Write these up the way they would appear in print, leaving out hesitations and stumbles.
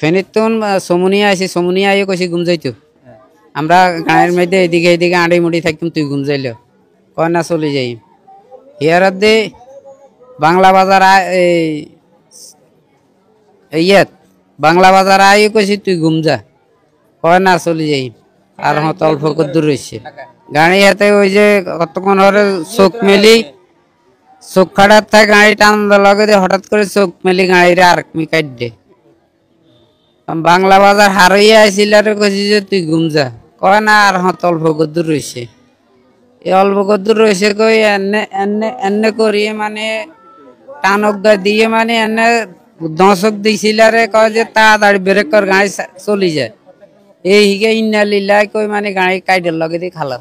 ফেনীত তো সমুনিয়া আছে, সমুনিয়া আইয়ে কইছি ঘুম যাইতো। আমরা গাঁয়ের মধ্যে এদিকে এদিকে আড়ি মুড়ি থাকতাম, তুই ঘুম যাইল কয় না চলে যাই। হিয়ারাত দে বাংলা বাজার ইয়াত বাংলা বাজার আইয়ে কইছি তুই ঘুম যা কয় না চলে যাই। আর হত অল্প দূর রয়েছে গাড়ি হাতে, ওই যে কতক্ষণ হরে চোখ মেলি চোখ খাড়ার থাকে গাড়ি টান লগে হঠাৎ করে চোখ মেলি গাড়িরে আর কাট দে। বাংলা বাজার হারাইয়া আসিল আর কইছি যে তুই ঘুম যা কয় না আর হত অল্প দূর রয়েছে। এই অল্প দূর রয়েছে কই এনে এনে এনে করিয়ে মানে টানক দিয়ে মানে এনে দশক দিছিল রে, কয় যে তাড়াতাড়ি ব্রেক কর গাড়ি চলি যায়। এই হিগে ইন্না লিল্লাহ কই মানে গাড়ি কাইডের লগে দিয়ে খালা।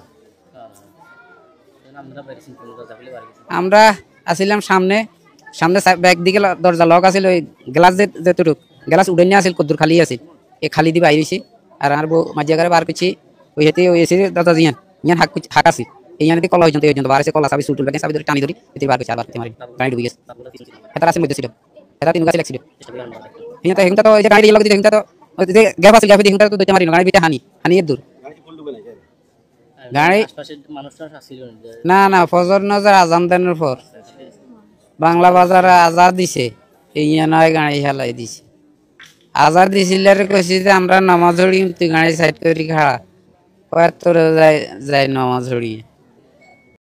আমরা আসিলাম সামনে, সামনে ব্যাগ দিকে দরজা লক আছিল, ওই গ্লাস যেটুক গ্লাস উড়ে নিয়ে আসিল কদ্দুর খালি আছিল, এই খালি দিয়ে বাইরেছি। আর আর মাঝে ঘরে বার পেছি ওই হেতে ওই এসে দাদা জিয়ান ইয়ান হাক আসি এই ইয়ান কলা হইজন্ত হইজন্ত বার এসে কলা চাবি সুটুল ব্যাগে চাবি ধরে টানি ধরি এতে বার পেছি আর বার মারি গাড়ি ডুবে গেছে। এটা আছে মধ্যে ছিল, এটা তিন গাছে লাগছিল। হিংতা হিংতা তো এই যে গাড়ি লগে দিতে হিংতা তো ওই যে গ্যাপ আছে, গ্যাপে হিংতা তো দুইটা মারি গাড়ি বিটা হানি হানি এর দূর গাড়ি না না ফজর নজর আজান দেনের পর বাংলা বাজারে আজাদ দিছে, এই নয় গাড়ি হেলাই দিছে। আজাদ দিছিল কইছি যে আমরা নামাজ পড়ি, তুই গাড়ি সাইড করি খাড়া কয় তোর যাই নামাজ পড়ি।